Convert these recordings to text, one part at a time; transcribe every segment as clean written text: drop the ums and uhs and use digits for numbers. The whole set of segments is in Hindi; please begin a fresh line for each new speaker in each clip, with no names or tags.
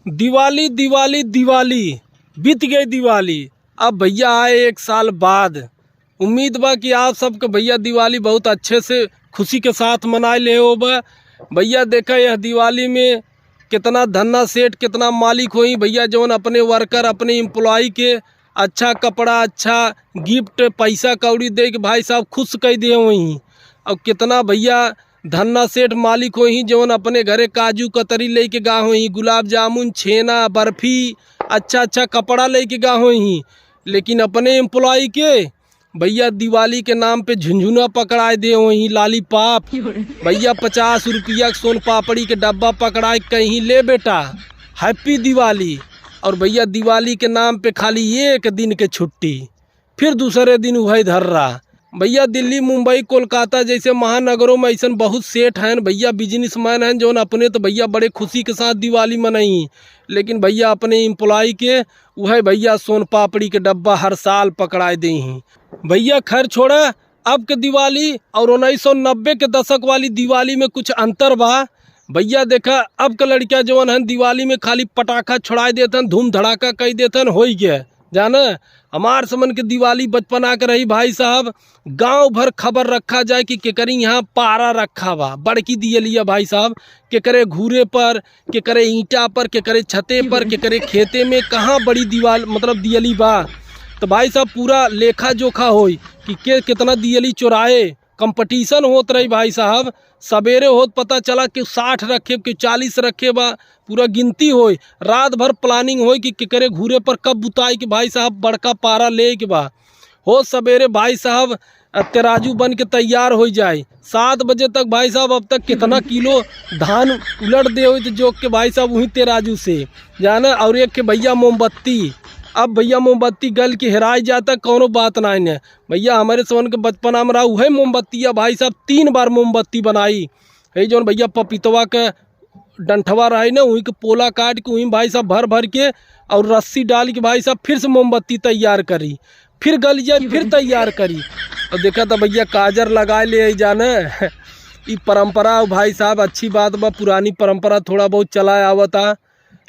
दिवाली दिवाली दिवाली बीत गई दिवाली। अब भैया आए एक साल बाद। उम्मीद बा कि आप सबके भैया दिवाली बहुत अच्छे से खुशी के साथ मनाए ले हो बा। भैया देखा यह दिवाली में कितना धन्ना सेठ कितना मालिक होई भैया जौन अपने वर्कर अपने एम्प्लॉय के अच्छा कपड़ा अच्छा गिफ्ट पैसा कौड़ी दे के भाई साहब खुश कर दे वहीं। और कितना भैया धन्ना सेठ मालिक होई जौन अपने घरे काजू कतरी ले के गा होई गुलाब जामुन छेना बर्फी अच्छा अच्छा कपड़ा ले के गा होई। लेकिन अपने एम्प्लॉय के भैया दिवाली के नाम पे झुंझुना पकड़ाए दे वहीं लाली पाप भैया 50 रुपया सोन पापड़ी के डब्बा पकड़ाए कहीं ले बेटा हैप्पी दिवाली। और भैया दिवाली के नाम पे खाली एक दिन के छुट्टी फिर दूसरे दिन वही धर रहा। भैया दिल्ली मुंबई कोलकाता जैसे महानगरों में ऐसा बहुत सेठ हैं भैया बिजनेसमैन हैं जो अपने तो भैया बड़े खुशी के साथ दिवाली मनाई। लेकिन भैया अपने एम्प्लॉय के वह भैया सोन पापड़ी के डब्बा हर साल पकड़ाए दे हैं। भैया खैर छोड़ा अब के दिवाली और 1990 के दशक वाली दिवाली में कुछ अंतर बा। भैया देखा अब के लड़कियां जवन हैं दिवाली में खाली पटाखा छुड़ाए देते हैं धूम धड़ाका कह देते हैं हो गया जाना। हमार समन के दिवाली बचपना के रही भाई साहब गांव भर खबर रखा जाए कि केकरे यहाँ पारा रखा बा बड़की दियलिया भाई साहब केकरे घूरे पर केकरे ईंटा पर केकरे छते पर केकरे खेते में कहाँ बड़ी दीवाल मतलब दियली बा। तो भाई साहब पूरा लेखा जोखा होई कि के कितना दियली चुराए कंपटीशन होत रही भाई साहब। सवेरे होत पता चला कि 60 रखे कि 40 रखे बा पूरा गिनती होई। रात भर प्लानिंग होई कि केकरे घूरे पर कब बुताई कि भाई साहब बड़का पारा ले के बा हो सवेरे भाई साहब तराजू बन के तैयार हो जाए 7 बजे तक भाई साहब अब तक कितना किलो धान उलट दे हो जो के भाई साहब वहीं तराजू से जाना। और एक के भैया मोमबत्ती अब भैया मोमबत्ती गल के हेराई जाता कोनो बात ना है भैया हमारे सोन के बचपना में रहा वही मोमबत्तियाँ भाई साहब 3 बार मोमबत्ती बनाई है जो भैया पपीतवा के डंठवा रहा ना वहीं के पोला काट के वहीं भाई साहब भर भर के और रस्सी डाल के भाई साहब फिर से मोमबत्ती तैयार करी फिर गल जाए फिर तैयार करी। और देखा था भैया काजर लगाए ले जाना ये परंपरा भाई साहब अच्छी बात बा पुरानी परंपरा थोड़ा बहुत चलाए आवता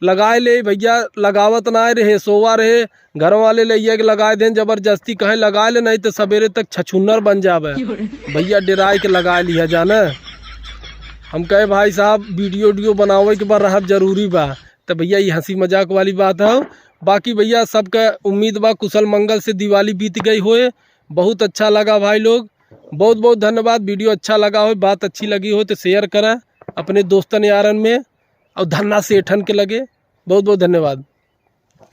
लगाए ले भैया लगावत ना रहे सोवा रहे घर वाले ले के लगाए दें जबरदस्ती कहें लगाए ले नहीं तो सवेरे तक छछुन्नर बन जावे भैया डराए के लगाए लिया जाना। हम कहे भाई साहब वीडियो बनावे के बाद रहब जरूरी बा तो भैया ये हंसी मजाक वाली बात है। बाकी भैया सबका उम्मीद बा कुशल मंगल से दिवाली बीत गई होए। बहुत अच्छा लगा भाई लोग बहुत बहुत धन्यवाद। वीडियो अच्छा लगा हो बात अच्छी लगी हो तो शेयर करें अपने दोस्तन यारन में और धन्ना सेठन के लगे। बहुत बहुत धन्यवाद।